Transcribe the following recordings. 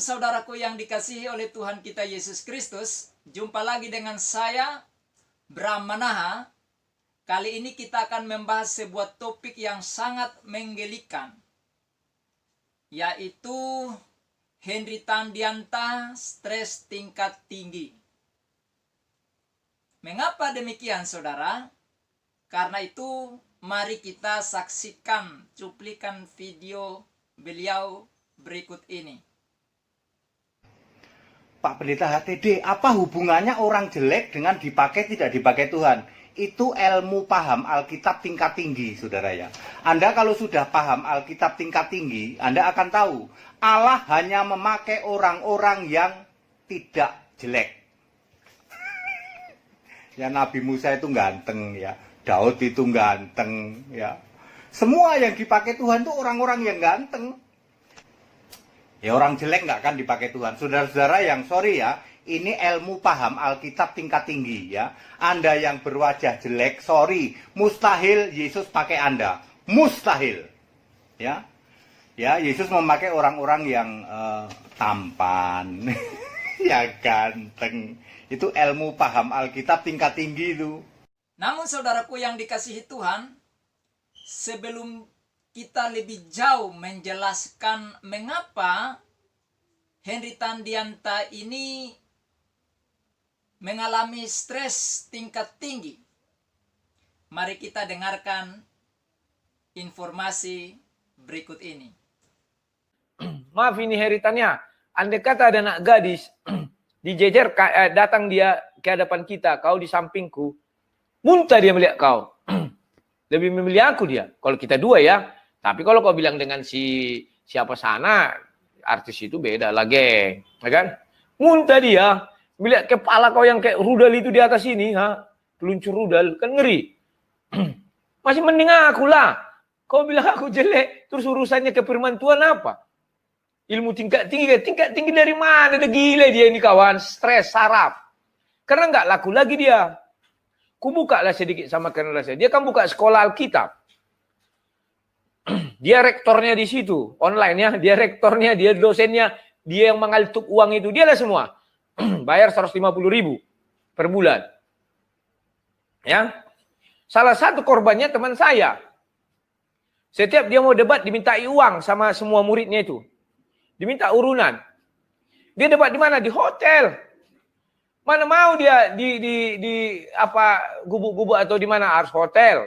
saudaraku yang dikasihi oleh Tuhan kita Yesus Kristus, jumpa lagi dengan saya, Bram Manaha. Kali ini kita akan membahas sebuah topik yang sangat menggelikan, yaitu Henry Tandianta, stres tingkat tinggi. Mengapa demikian, saudara? Karena itu, mari kita saksikan cuplikan video beliau berikut ini. Pak Pendeta HTD, apa hubungannya orang jelek dengan dipakai tidak dipakai Tuhan? Itu ilmu paham Alkitab tingkat tinggi, saudara ya. Anda kalau sudah paham Alkitab tingkat tinggi, Anda akan tahu Allah hanya memakai orang-orang yang tidak jelek. Ya, Nabi Musa itu ganteng ya, Daud itu ganteng ya. Semua yang dipakai Tuhan itu orang-orang yang ganteng. Ya, orang jelek nggak akan dipakai Tuhan. Saudara-saudara yang sorry ya, ini ilmu paham Alkitab tingkat tinggi ya. Anda yang berwajah jelek, sorry, mustahil Yesus pakai Anda. Mustahil. Ya. Ya, Yesus memakai orang-orang yang tampan, ya ganteng. Itu ilmu paham Alkitab tingkat tinggi itu. Namun saudaraku yang dikasihi Tuhan, sebelum kita lebih jauh menjelaskan mengapa Henry Tandianta ini mengalami stres tingkat tinggi, mari kita dengarkan informasi berikut ini. Maaf, ini heritannya. Andai kata ada anak gadis dijejer, datang dia ke hadapan kita, kau di sampingku, muntah dia melihat kau. Lebih memilih aku dia. Kalau kita dua ya. Tapi kalau kau bilang dengan siapa sana, artis itu beda lah, geng. Ya kan? Muntah dia melihat kepala kau yang kayak rudal itu di atas ini, peluncur rudal, kan ngeri. Masih mending aku lah. Kau bilang aku jelek, terus urusannya ke firman Tuhan apa? Ilmu tingkat tinggi dari mana? Udah gila dia ini kawan, stres, saraf. Karena nggak laku lagi dia. Kubuka lah sedikit sama kenal saya. Dia kan buka sekolah Alkitab. Dia rektornya di situ, online ya. Dia rektornya, dia dosennya, dia yang mengaltuk uang itu. Dia lah semua. Bayar 150.000 per bulan. Ya. Salah satu korbannya teman saya. Setiap dia mau debat dimintai uang sama semua muridnya itu. Diminta urunan. Dia debat di mana? Di hotel. Mana mau dia di apa gubuk-gubuk atau di mana, harus hotel.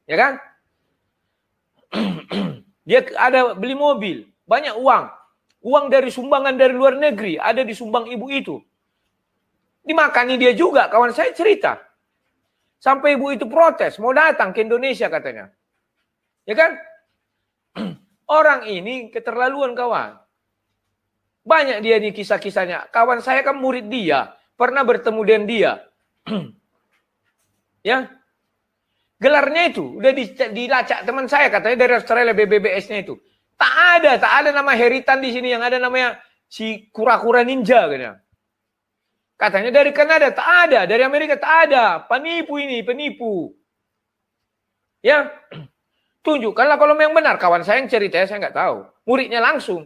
Ya kan? Dia ada beli mobil, banyak uang. Uang dari sumbangan dari luar negeri, ada disumbang ibu itu. Dimakani dia juga, kawan saya cerita. Sampai ibu itu protes, mau datang ke Indonesia katanya. Ya kan? Orang ini keterlaluan kawan. Banyak dia di kisah-kisahnya. Kawan saya kan murid dia, pernah bertemu dengan dia. Ya. Gelarnya itu udah dilacak teman saya, katanya dari Australia, BBBS-nya itu. Tak ada nama Heritan di sini, yang ada namanya si kura-kura ninja katanya. Katanya dari Kanada, tak ada, dari Amerika tak ada. Penipu ini, penipu. Ya. Tunjukkanlah kalau memang benar. Kawan saya yang cerita, saya nggak tahu. Muridnya langsung.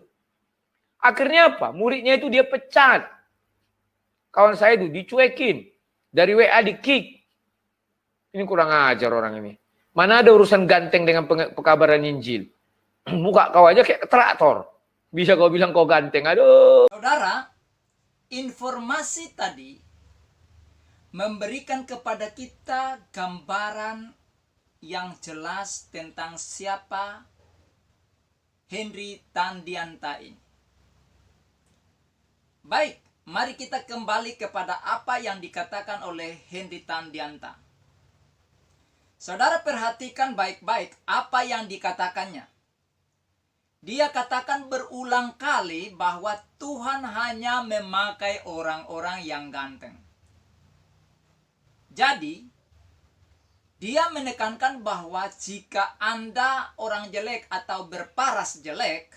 Akhirnya apa? Muridnya itu dia pecat. Kawan saya itu dicuekin. Dari WA di kick. Ini kurang ajar orang ini. Mana ada urusan ganteng dengan pekabaran Injil. Muka kau aja kayak traktor. Bisa kau bilang kau ganteng. Aduh. Saudara, informasi tadi memberikan kepada kita gambaran yang jelas tentang siapa Henry Tandianta ini. Baik, mari kita kembali kepada apa yang dikatakan oleh Henry Tandianta. Saudara perhatikan baik-baik apa yang dikatakannya. Dia katakan berulang kali bahwa Tuhan hanya memakai orang-orang yang ganteng. Jadi, dia menekankan bahwa jika Anda orang jelek atau berparas jelek,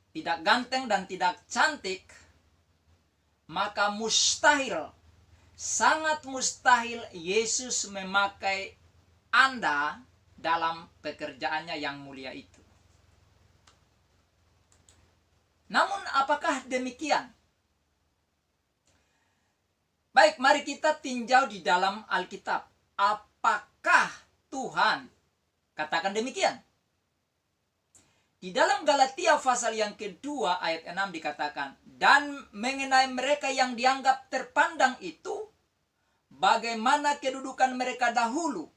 tidak ganteng dan tidak cantik, maka mustahil, sangat mustahil Yesus memakai Anda dalam pekerjaannya yang mulia itu. Namun apakah demikian? Baik, mari kita tinjau di dalam Alkitab. Apakah Tuhan katakan demikian? Di dalam Galatia pasal yang kedua ayat 6 dikatakan, dan mengenai mereka yang dianggap terpandang itu, bagaimana kedudukan mereka dahulu,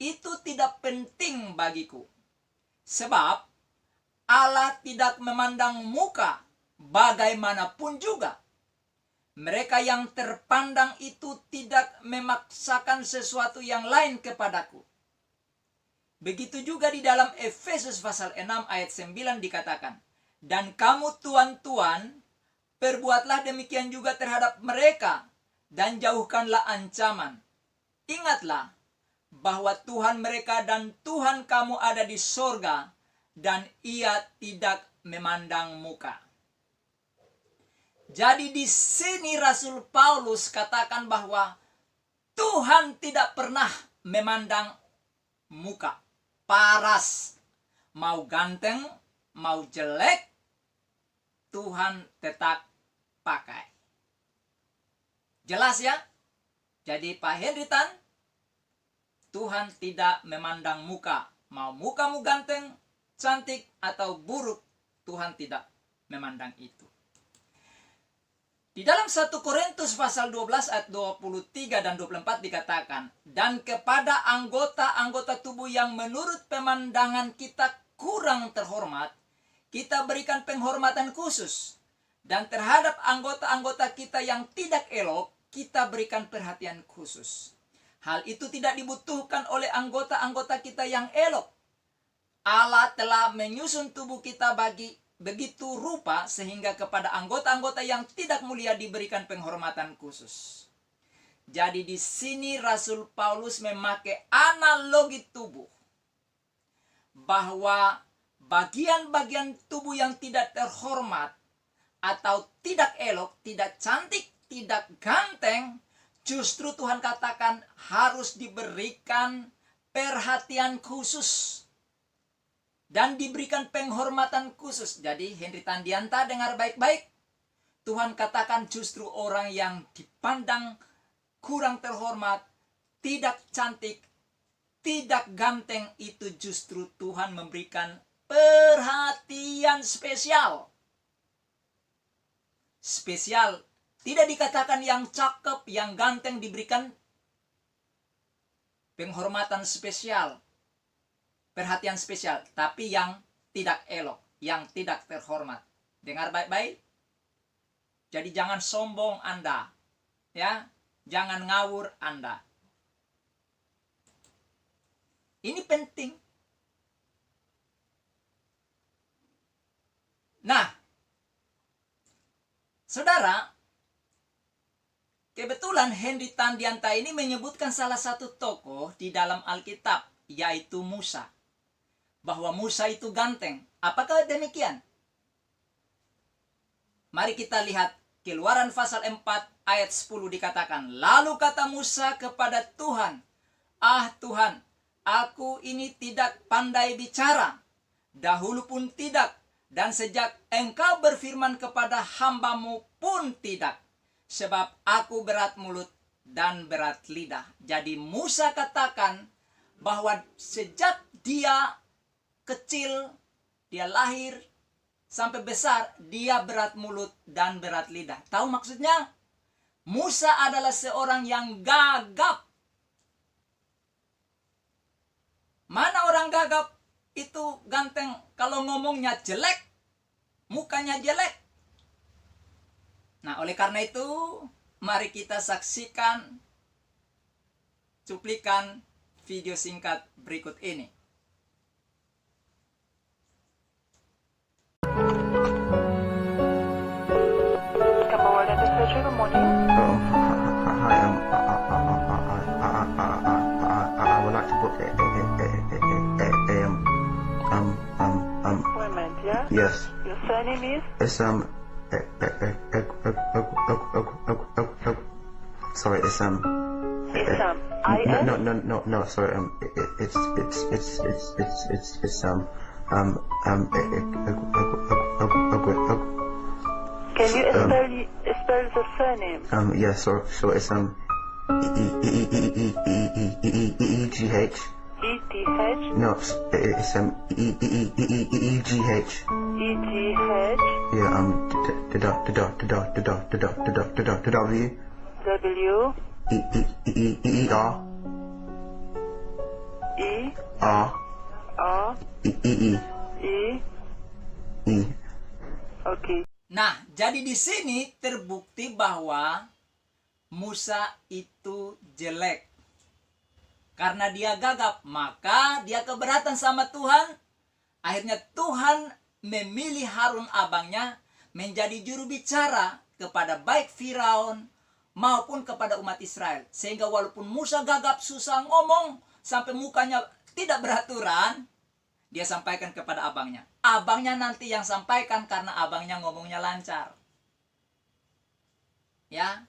itu tidak penting bagiku. Sebab Allah tidak memandang muka bagaimanapun juga. Mereka yang terpandang itu tidak memaksakan sesuatu yang lain kepadaku. Begitu juga di dalam Efesus pasal 6 ayat 9 dikatakan, dan kamu tuan-tuan, perbuatlah demikian juga terhadap mereka, dan jauhkanlah ancaman. Ingatlah bahwa Tuhan mereka dan Tuhan kamu ada di sorga, dan ia tidak memandang muka. Jadi di sini Rasul Paulus katakan bahwa Tuhan tidak pernah memandang muka. Paras, mau ganteng, mau jelek, Tuhan tetap pakai. Jelas ya? Jadi Pak Hendritan, Tuhan tidak memandang muka. Mau mukamu ganteng, cantik, atau buruk, Tuhan tidak memandang itu. Di dalam 1 Korintus pasal 12 ayat 23 dan 24 dikatakan, dan kepada anggota-anggota tubuh yang menurut pemandangan kita kurang terhormat, kita berikan penghormatan khusus. Dan terhadap anggota-anggota kita yang tidak elok, kita berikan perhatian khusus. Hal itu tidak dibutuhkan oleh anggota-anggota kita yang elok. Allah telah menyusun tubuh kita begitu rupa sehingga kepada anggota-anggota yang tidak mulia diberikan penghormatan khusus. Jadi di sini Rasul Paulus memakai analogi tubuh, bahwa bagian-bagian tubuh yang tidak terhormat atau tidak elok, tidak cantik, tidak ganteng, justru Tuhan katakan harus diberikan perhatian khusus dan diberikan penghormatan khusus. Jadi Henry Tandianta dengar baik-baik. Tuhan katakan justru orang yang dipandang kurang terhormat, tidak cantik, tidak ganteng, itu justru Tuhan memberikan perhatian spesial. Spesial, tidak dikatakan yang cakep, yang ganteng diberikan penghormatan spesial, perhatian spesial, tapi yang tidak elok, yang tidak terhormat. Dengar baik-baik. Jadi jangan sombong Anda, ya, jangan ngawur Anda. Ini penting. Nah, saudara, kebetulan Henry Tandianta ini menyebutkan salah satu tokoh di dalam Alkitab, yaitu Musa. Bahwa Musa itu ganteng. Apakah demikian? Mari kita lihat Keluaran pasal 4 ayat 10 dikatakan, lalu kata Musa kepada Tuhan, ah Tuhan, aku ini tidak pandai bicara, dahulu pun tidak, dan sejak engkau berfirman kepada hambamu pun tidak, sebab aku berat mulut dan berat lidah. Jadi Musa katakan bahwa sejak dia kecil, dia lahir sampai besar, dia berat mulut dan berat lidah. Tahu maksudnya? Musa adalah seorang yang gagap. Mana orang gagap? Itu ganteng. Kalau ngomongnya jelek, mukanya jelek. Nah, oleh karena itu, mari kita saksikan cuplikan video singkat berikut ini. Good morning. Hi. I would like to book Appointment, yeah? yes. Your surname is? It's sorry. It's Isam. I-S? no. Sorry. It's Can you spell the surname? Yeah, so it's E-G-H. E-T-H? No, it's E-G-H. E-G-H? Yeah, the W. W? E-E-E-E-R. E? R. R? E-E-E. E? E. Okay. Nah, jadi di sini terbukti bahwa Musa itu jelek. Karena dia gagap, maka dia keberatan sama Tuhan. Akhirnya Tuhan memilih Harun abangnya menjadi juru bicara kepada baik Firaun maupun kepada umat Israel. Sehingga walaupun Musa gagap, susah ngomong, sampai mukanya tidak beraturan, dia sampaikan kepada abangnya. Abangnya nanti yang sampaikan karena abangnya ngomongnya lancar. Ya.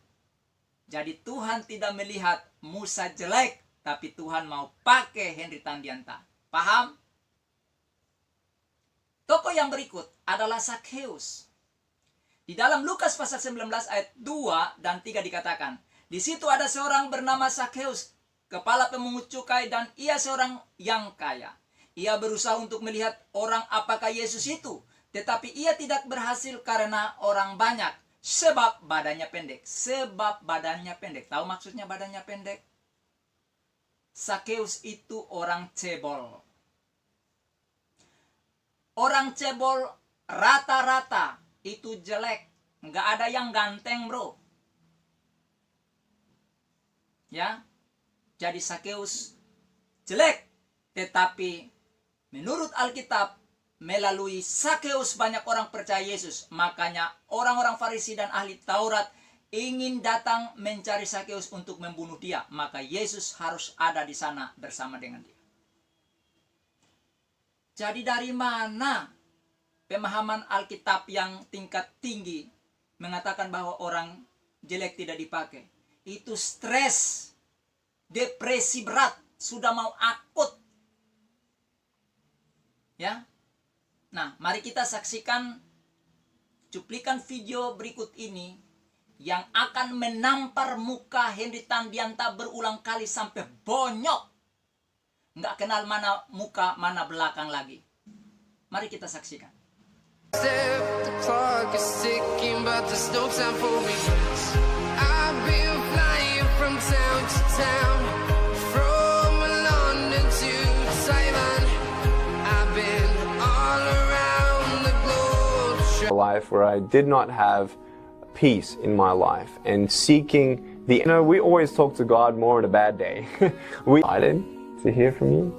Jadi Tuhan tidak melihat Musa jelek, tapi Tuhan mau pakai Henry Tandianta. Paham? Tokoh yang berikut adalah Zakheus. Di dalam Lukas pasal 19 ayat 2 dan 3 dikatakan, di situ ada seorang bernama Zakheus, kepala pemungut cukai, dan ia seorang yang kaya. Ia berusaha untuk melihat orang apakah Yesus itu, tetapi ia tidak berhasil karena orang banyak, sebab badannya pendek. Sebab badannya pendek. Tahu maksudnya badannya pendek? Zakheus itu orang cebol. Orang cebol rata-rata itu jelek. Nggak ada yang ganteng, bro. Ya. Jadi Zakheus jelek. Tetapi menurut Alkitab, melalui Zakheus banyak orang percaya Yesus. Makanya orang-orang Farisi dan ahli Taurat ingin datang mencari Zakheus untuk membunuh dia. Maka Yesus harus ada di sana bersama dengan dia. Jadi dari mana pemahaman Alkitab yang tingkat tinggi mengatakan bahwa orang jelek tidak dipakai? Itu stres, depresi berat, sudah mau akut. Ya. Nah, mari kita saksikan cuplikan video berikut ini yang akan menampar muka Henry Tandianta berulang kali sampai bonyok. Nggak kenal mana muka, mana belakang lagi. Mari kita saksikan. Step, the clock is ticking, but there's no time for me. I've been flying from town to town, from London to Taiwan. I've been all around the globe. Life where I did not have peace in my life and seeking the, we always talk to God more on a bad day. We excited to hear from you.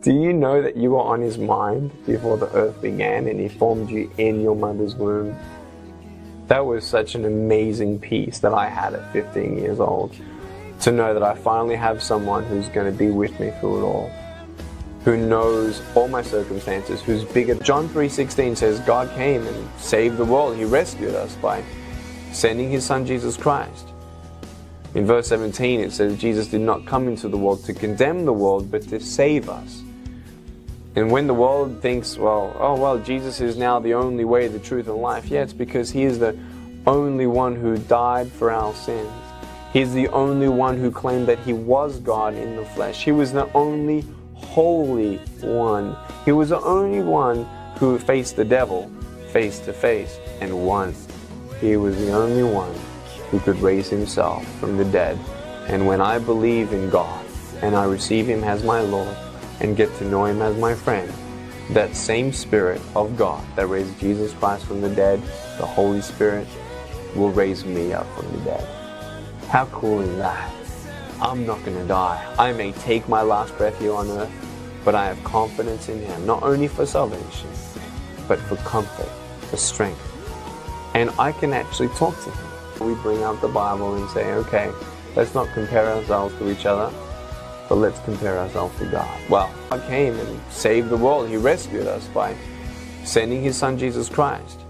Do you know that you were on his mind before the earth began and he formed you in your mother's womb? That was such an amazing peace that I had at 15 years old, to know that I finally have someone who's going to be with me through it all, who knows all my circumstances, who's bigger. John 3:16 says God came and saved the world. He rescued us by sending his son Jesus Christ. In verse 17 it says Jesus did not come into the world to condemn the world, but to save us. And when the world thinks, well, Jesus is now the only way, the truth, and life, yeah, it's because he is the only one who died for our sins. He's the only one who claimed that he was God in the flesh. He was the only holy one. He was the only one who faced the devil face to face and won. He was the only one who could raise himself from the dead. And when I believe in God and I receive him as my Lord and get to know him as my friend, that same Spirit of God that raised Jesus Christ from the dead, the Holy Spirit, will raise me up from the dead. How cool is that? I'm not going to die. I may take my last breath here on earth, but I have confidence in him, not only for salvation, but for comfort, for strength. And I can actually talk to him. We bring out the Bible and say, okay, let's not compare ourselves to each other, but let's compare ourselves to God. Well, God came and saved the world. He rescued us by sending his son Jesus Christ.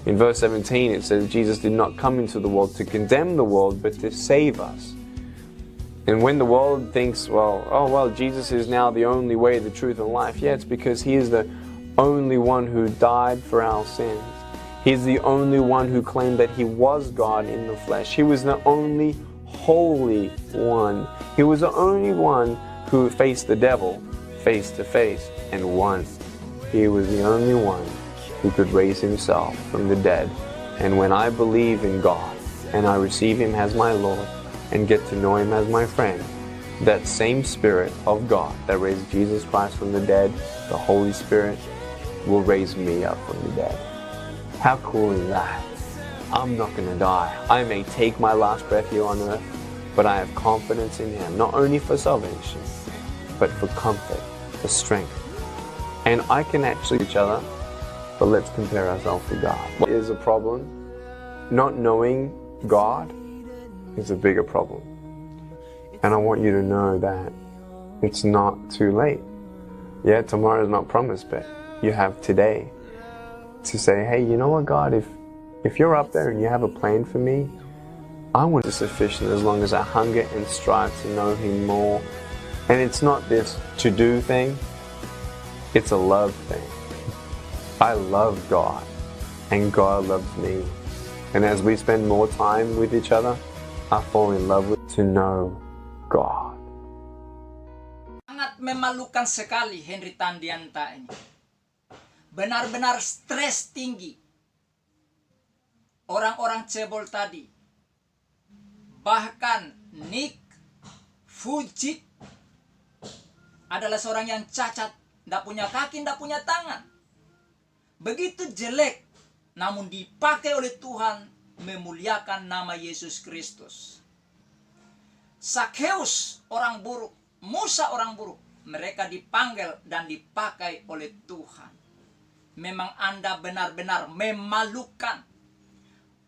In verse 17 it says Jesus did not come into the world to condemn the world, but to save us. And when the world thinks, well, Jesus is now the only way, the truth, and life, yeah, it's because he is the only one who died for our sins. He's the only one who claimed that he was God in the flesh. He was the only holy one. He was the only one who faced the devil face to face and won. He was the only one who could raise himself from the dead. And when I believe in God and I receive him as my Lord and get to know him as my friend, that same Spirit of God that raised Jesus Christ from the dead, the Holy Spirit, will raise me up from the dead. How cool is that? I'm not going to die. I may take my last breath here on earth, but I have confidence in him, not only for salvation, but for comfort, for strength. And I can actually each other, but let's compare ourselves to God. What is a problem? Not knowing God is a bigger problem. And I want you to know that it's not too late. Yeah, tomorrow is not promised, but you have today to say, hey, you know what, God, if you're up there and you have a plan for me, I want to be sufficient as long as I hunger and strive to know him more. And it's not this to-do thing, it's a love thing. I love God, and God loves me. And as we spend more time with each other, I fall in love with to know God. Sangat memalukan sekali Henry Tandianta ini. Benar-benar stres tinggi. Orang-orang cebol tadi. Bahkan Nick Vujicic adalah seorang yang cacat, tidak punya kaki, tidak punya tangan. Begitu jelek, namun dipakai oleh Tuhan memuliakan nama Yesus Kristus. Zakheus orang buruk, Musa orang buruk, mereka dipanggil dan dipakai oleh Tuhan. Memang Anda benar-benar memalukan.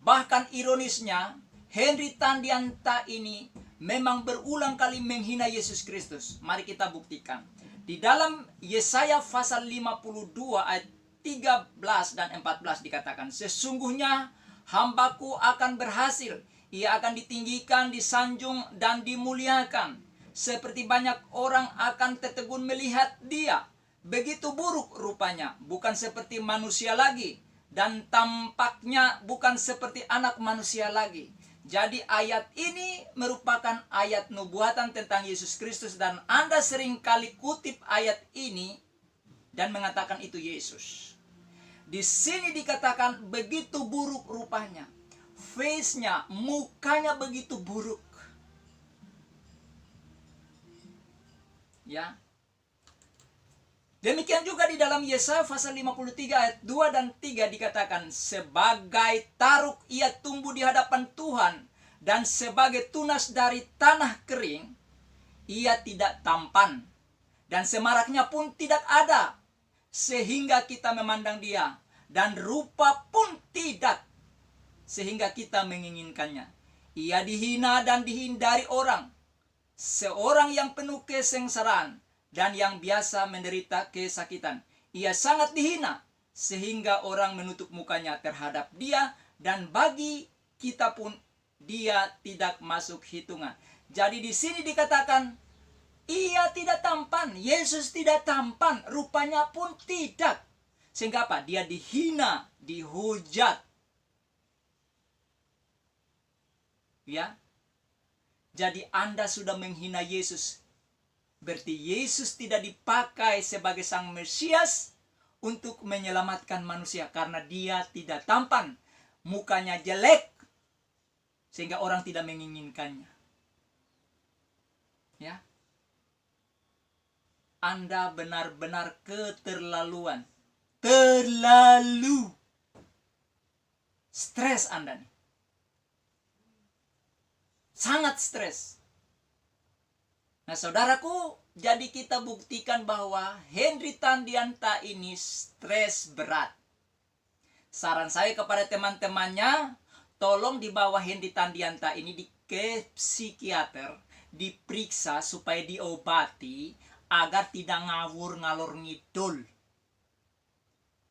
Bahkan ironisnya, Henry Tandianta ini memang berulang kali menghina Yesus Kristus. Mari kita buktikan. Di dalam Yesaya pasal 52 ayat 13 dan 14 dikatakan, sesungguhnya hambaku akan berhasil. Ia akan ditinggikan, disanjung, dan dimuliakan. Seperti banyak orang akan tertegun melihat dia. Begitu buruk rupanya, bukan seperti manusia lagi. Dan tampaknya bukan seperti anak manusia lagi. Jadi ayat ini merupakan ayat nubuatan tentang Yesus Kristus. Dan Anda seringkali kutip ayat ini dan mengatakan itu Yesus. Di sini dikatakan begitu buruk rupanya. Face-nya, mukanya begitu buruk. Ya. Demikian juga di dalam Yesaya pasal 53 ayat 2 dan 3 dikatakan, sebagai taruk ia tumbuh di hadapan Tuhan, dan sebagai tunas dari tanah kering, ia tidak tampan, dan semaraknya pun tidak ada, sehingga kita memandang dia, dan rupa pun tidak, sehingga kita menginginkannya. Ia dihina dan dihindari orang, seorang yang penuh kesengsaraan dan yang biasa menderita kesakitan. Ia sangat dihina sehingga orang menutup mukanya terhadap dia, dan bagi kita pun dia tidak masuk hitungan. Jadi di sini dikatakan ia tidak tampan, Yesus tidak tampan, rupanya pun tidak. Sehingga apa? Dia dihina, dihujat. Ya. Jadi Anda sudah menghina Yesus. Berarti Yesus tidak dipakai sebagai sang Mesias untuk menyelamatkan manusia. Karena dia tidak tampan. Mukanya jelek. Sehingga orang tidak menginginkannya. Ya. Anda benar-benar keterlaluan. Terlalu. Stres Anda nih. Sangat stres. Nah saudaraku, jadi kita buktikan bahwa Henry Tandianta ini stres berat. Saran saya kepada teman-temannya, tolong dibawa Henry Tandianta ini ke psikiater, diperiksa supaya diobati agar tidak ngawur ngalor ngidul.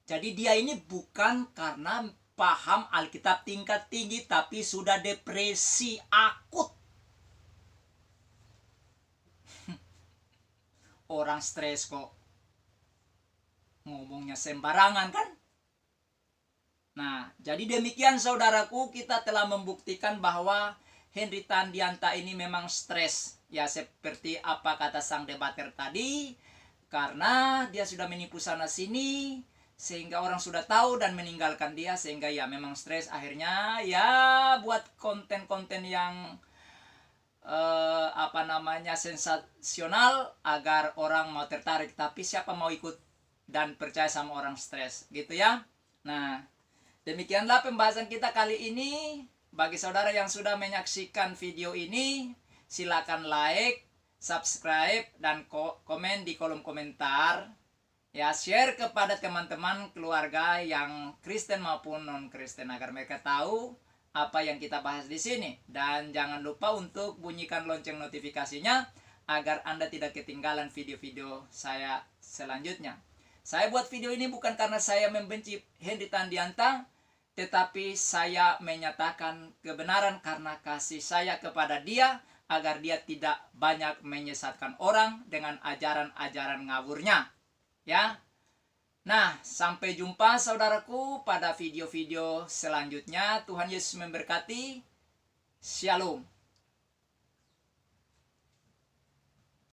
Jadi dia ini bukan karena paham Alkitab tingkat tinggi, tapi sudah depresi akut. Orang stres kok ngomongnya sembarangan kan? Nah, jadi demikian saudaraku, kita telah membuktikan bahwa Henry Tandianta ini memang stres. Ya, seperti apa kata sang debater tadi, karena dia sudah menipu sana sini, sehingga orang sudah tahu dan meninggalkan dia, sehingga ya memang stres. Akhirnya ya buat konten-konten yang sensasional agar orang mau tertarik. Tapi siapa mau ikut dan percaya sama orang stres, gitu ya. Nah, demikianlah pembahasan kita kali ini. Bagi saudara yang sudah menyaksikan video ini, silakan like, subscribe, dan komen di kolom komentar. Ya, share kepada teman-teman keluarga yang Kristen maupun non-Kristen agar mereka tahu apa yang kita bahas di sini. Dan jangan lupa untuk bunyikan lonceng notifikasinya agar Anda tidak ketinggalan video-video saya selanjutnya. Saya buat video ini bukan karena saya membenci Henry Tandianta, tetapi saya menyatakan kebenaran karena kasih saya kepada dia, agar dia tidak banyak menyesatkan orang dengan ajaran-ajaran ngawurnya. Ya. Nah, sampai jumpa saudaraku pada video-video selanjutnya. Tuhan Yesus memberkati. Shalom.